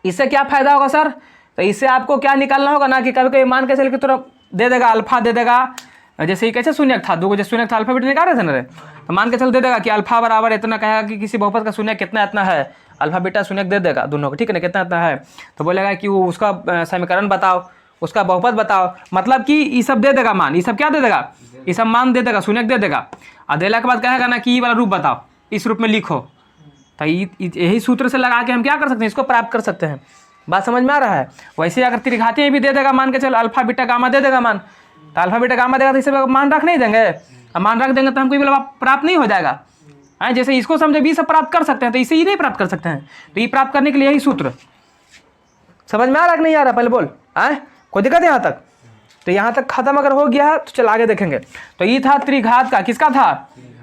इससे क्या फायदा होगा सर, तो इससे आपको क्या निकालना होगा ना, कि कभी कभी मान के चल के तुरंत दे देगा अल्फा दे देगा, जैसे ही कैसे शून्यक था, दो जैसे शून्यक था अल्फा बीटा निकाल रहे थे ना रे, तो मान के चल दे देगा कि अल्फा बराबर इतना, कहेगा कि किसी बहुपद का शून्यक कितना इतना है, अल्फा बीटा शून्यक दे देगा दोनों को, ठीक है ना, कितना इतना है, तो बोलेगा कि वो उसका समीकरण बताओ, उसका बहुपद बताओ, मतलब कि ये सब दे देगा मान, ये सब क्या दे देगा, ये सब मान दे देगा, शून्यक दे देगा, और देने के बाद कहेगा ना कि ये वाला रूप बताओ, इस रूप में लिखो, तो यही सूत्र से लगा के हम क्या कर सकते हैं, इसको प्राप्त कर सकते हैं। बात समझ में आ रहा है। वैसे अगर त्रिघाती में भी दे देगा, मान के चलो अल्फा बीटा गामा दे देगा मान, तो अल्फा बीटा गामा देगा तो इसे मान रख नहीं देंगे, अब मान रख देंगे तो हमको ये प्राप्त नहीं हो जाएगा, है जैसे इसको समझे भी सब प्राप्त कर सकते हैं, तो इसे ही नहीं प्राप्त कर सकते हैं, तो ये प्राप्त करने के लिए यही सूत्र, समझ में आ रहा कि नहीं आ रहा, पहले बोल, आए कोई दिक्कत है यहाँ तक। तो यहाँ तक खत्म अगर हो गया है तो चल आगे देखेंगे। तो ये था त्रिघात का, किसका था,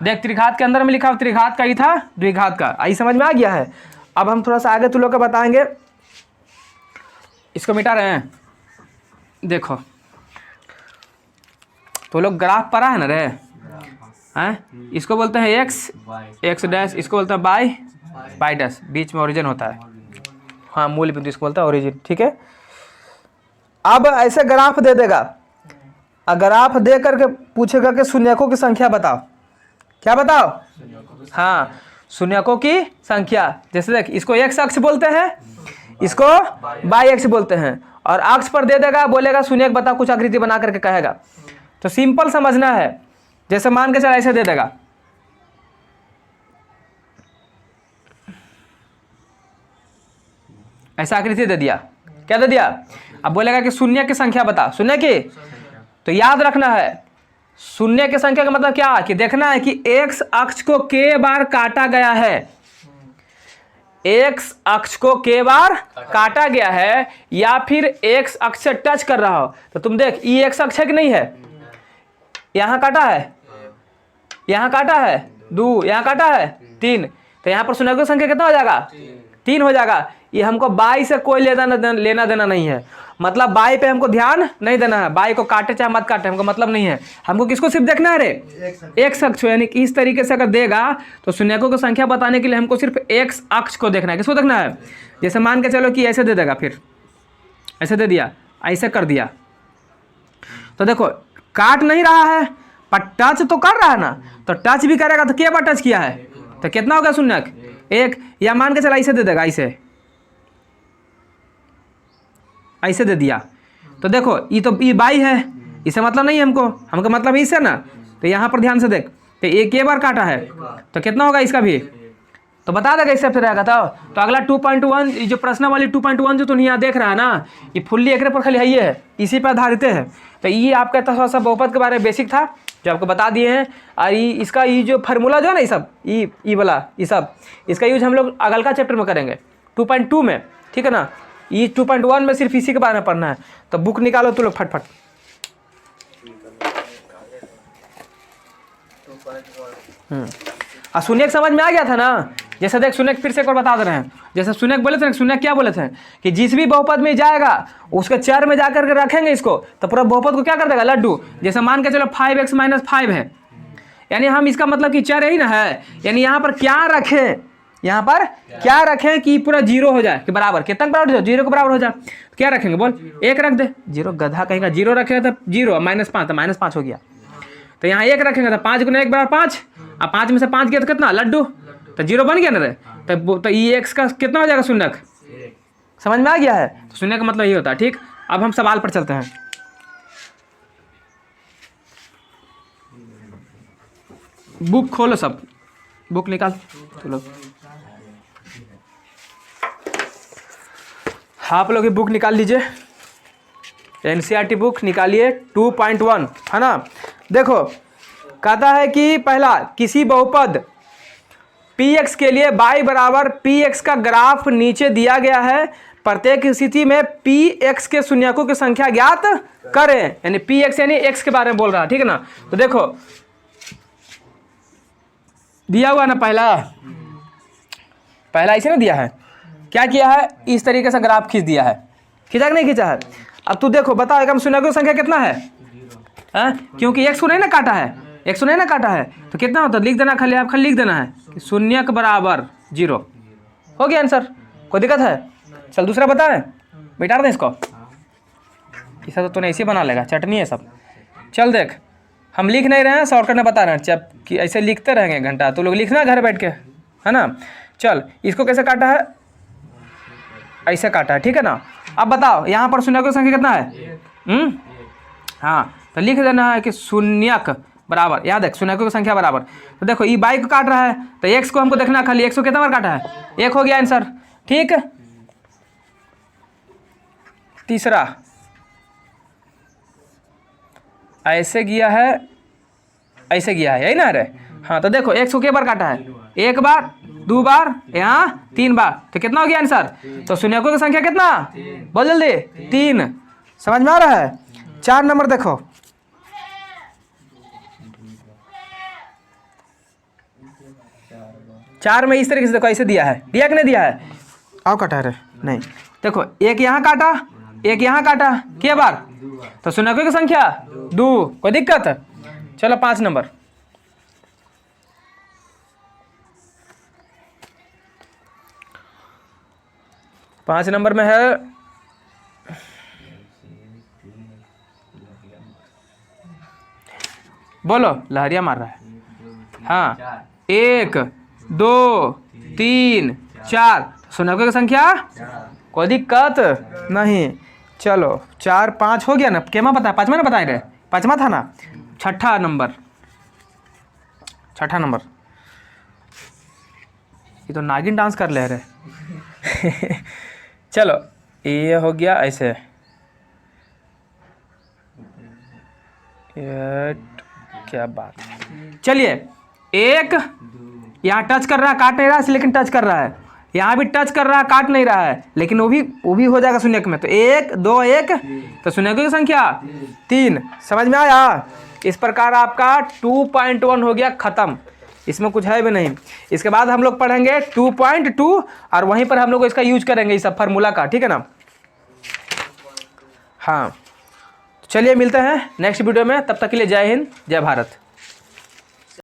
देख त्रिघात के अंदर में लिखा, त्रिघात का ही था द्विघात का, आई समझ में आ गया है। अब हम थोड़ा सा आगे तुम लोग को बताएंगे, इसको मिटा रहे हैं, देखो तो लोग ग्राफ पढ़ा है ना रे, हैं इसको बोलते हैं एक्स एक्स डैश, इसको बोलते हैं बाई बाई डैश, बीच में ओरिजिन होता है, हाँ मूल बिंदु इसको बोलता है ओरिजिन, ठीक है। अब ऐसे ग्राफ दे देगा, ग्राफ दे करके पूछेगा कि शून्यकों की संख्या बताओ, क्या बताओ, हाँ शून्यकों की संख्या, जैसे देख इसको एक्स अक्ष बोलते हैं, इसको बाई अक्ष बोलते हैं, और अक्ष पर दे देगा, बोलेगा शून्यक बताओ, कुछ आकृति बना करके कहेगा। तो सिंपल समझना है, जैसे मान के चल ऐसे दे देगा, ऐसा आकृति दे दिया, क्या दे दिया, अब बोलेगा कि शून्य की संख्या बता, शून्य की, तो याद रखना है शून्य की संख्या का मतलब क्या, कि देखना है कि एक्स अक्ष को के बार काटा गया है, एक्स अक्ष को के बार काटा गया है, या फिर एक्स अक्ष से टच कर रहा हो। तो तुम देख ये एक्स अक्ष है कि नहीं है, यहाँ काटा है, यहाँ काटा है 2, यहाँ काटा है 3, तो यहाँ पर शून्य की संख्या कितना हो जाएगा, 3 हो जाएगा। ये हमको बाई से कोई लेना देना नहीं है, मतलब बाई पे हमको ध्यान नहीं देना है, बाई को काटे चाहे मत काटे हमको मतलब नहीं है, हमको किसको सिर्फ देखना है रे, एक्स अक्ष, यानी कि इस तरीके से अगर देगा तो शून्यकों की संख्या बताने के लिए हमको सिर्फ एक्स अक्ष को देखना है, किसको देखना है। जैसे मान के चलो कि ऐसे दे देगा, फिर ऐसे दे दिया, ऐसे कर दिया, तो देखो काट नहीं रहा है पर टच तो कर रहा है ना, तो टच भी करेगा तो क्या बार टच किया है, तो कितना होगा शून्यक 1, या मान के चला ऐसे दे देगा, ऐसे दे दिया, तो देखो ये तो ये बाई है, इसे मतलब नहीं है हमको मतलब इससे ना, तो यहाँ पर ध्यान से देख, तो एक के बार काटा है तो कितना होगा इसका भी, तो बता देगा इससे फिर रहेगा। तो अगला 2.1, ये जो प्रश्न वाली 2.1 जो तुम यहाँ देख रहा है ना, ये फुल्ली एकरे पर खाली है, इसी पर आधारित है। तो ये आपका थोड़ा सा बहुपद के बारे में बेसिक था जो आपको बता दिए हैं, और इसका ये जो फार्मूला जो है ना, ये सब ये वाला ये सब, इसका यूज हम लोग अगल का चैप्टर में करेंगे 2.2 में, ठीक है ना। ये 2.1 में सिर्फ इसी के बारे में पढ़ना है, तो बुक निकालो तो लोग फटफट। और शून्य समझ में आ गया था ना। जैसे देख शून्य फिर से एक और बता दे रहे हैं, जैसे शून्य बोले थे ना, शून्य क्या बोले थे कि जिस भी बहुपद में जाएगा उसके चर में जाकर के रखेंगे इसको तो पूरा बहुपद को क्या कर देगा, लड्डू। जैसे मान के चलो 5x - 5 है, यानी हम इसका मतलब कि चर यही ना है, यानी यहाँ पर क्या रखें, यहाँ पर क्या रखें कि पूरा जीरो हो जाए, कि बराबर कितना बराबर हो जाए, जीरो के बराबर हो जाए। तो क्या रखेंगे बोल, 1 रख दे, जीरो गधा कहेगा, जीरो रखेगा तो जीरो -5 तो -5 हो गया। तो यहाँ 1 रखेंगे तो 5 × 1 = 5, अब 5 में से 5 गया तो कितना, लड्डू, तो जीरो बन गया ना रे। तो ये x का कितना हो जाएगा, शून्य। समझ में आ गया है, तो शून्य का मतलब ये होता है। ठीक, अब हम सवाल पर चलते हैं। बुक खोलो, सब बुक निकाल चलो, आप लोग की बुक निकाल लीजिए, NCERT बुक निकालिए 2.1 है ना। देखो कहता है कि पहला, किसी बहुपद px के लिए y बराबर px का ग्राफ नीचे दिया गया है, प्रत्येक स्थिति में px के शून्यकों की संख्या ज्ञात करें, यानी px यानी x के बारे में बोल रहा है, ठीक है ना। तो देखो दिया हुआ ना, पहला इसे ना दिया है, क्या किया है, इस तरीके से ग्राफ खींच दिया है, खींचा कि नहीं खींचा है। अब तू देखो बता, एकम शून्यकों की संख्या कितना है, क्योंकि x को नहीं ना काटा है, x को नहीं ना काटा है, तो कितना होता है लिख देना, खाली आप खाली लिख देना है कि शून्य के बराबर 0 हो गया आंसर। कोई दिक्कत है, चल दूसरा बता है, बैठा दें इसको, इसे तो तूने ऐसे बना लेगा, चटनी है सब। चल देख, हम लिख नहीं रहे हैं, शॉर्टकट में बता रहे हैं, जब कि ऐसे लिखते रहेंगे घंटा, तो लोग लिखना घर बैठ के, है ना। चल इसको कैसे काटा है, ऐसे काटा है, ठीक है ना। अब बताओ यहाँ पर शून्य की संख्या कितना है, हाँ, तो लिख देना है कि शून्यक बराबर, याद है शून्यकों की संख्या बराबर। तो देखो ये y को काट रहा है, तो x को हमको देखना, खाली x को कितना बार काटा है, 1 हो गया आंसर। ठीक, तीसरा ऐसे गया है, ऐसे गया है, यही ना रे। हाँ, तो देखो x को कितने बार काटा है, 1 बार, 2 बार, यहाँ 3 बार, तो कितना हो गया आंसर। तो शून्यकों की संख्या कितना, बोल जल्दी, 3। समझ में आ रहा है। 4 नंबर देखो, चार में इस तरीके से देखो, ऐसे दिया है, दिया कि नहीं दिया है, आओ काटा है नहीं, देखो 1 यहाँ काटा, 1 यहाँ काटा, क्या बार, तो शून्यकों की संख्या 2, कोई दिक्कत। चलो 5 नंबर, पाँच नंबर में है, बोलो, लहरिया मार रहा है, हाँ, 1 2 3 4, शून्यकों की संख्या कोई दिक्कत नहीं। चलो 4 5 हो गया ना, केमा बताया, पाँचवा ना बताए रहे, पाँचवा था ना। छठा नंबर, ये तो नागिन डांस कर ले रहे। चलो ये हो गया ऐसे, ये क्या बात है। चलिए, 1 यहाँ टच कर रहा है, काट नहीं रहा है, लेकिन टच कर रहा है, यहाँ भी टच कर रहा है, काट नहीं रहा है, लेकिन वो भी हो जाएगा शून्यक में। तो 1 2 1, तो शून्यकों की संख्या 3। समझ में आया। इस प्रकार आपका 2.1 हो गया खत्म, इसमें कुछ है भी नहीं। इसके बाद हम लोग पढ़ेंगे 2.2 और वहीं पर हम लोग इसका यूज करेंगे, इस फार्मूला का, ठीक है ना। हाँ, चलिए मिलते हैं नेक्स्ट वीडियो में, तब तक के लिए जय हिंद, जय भारत।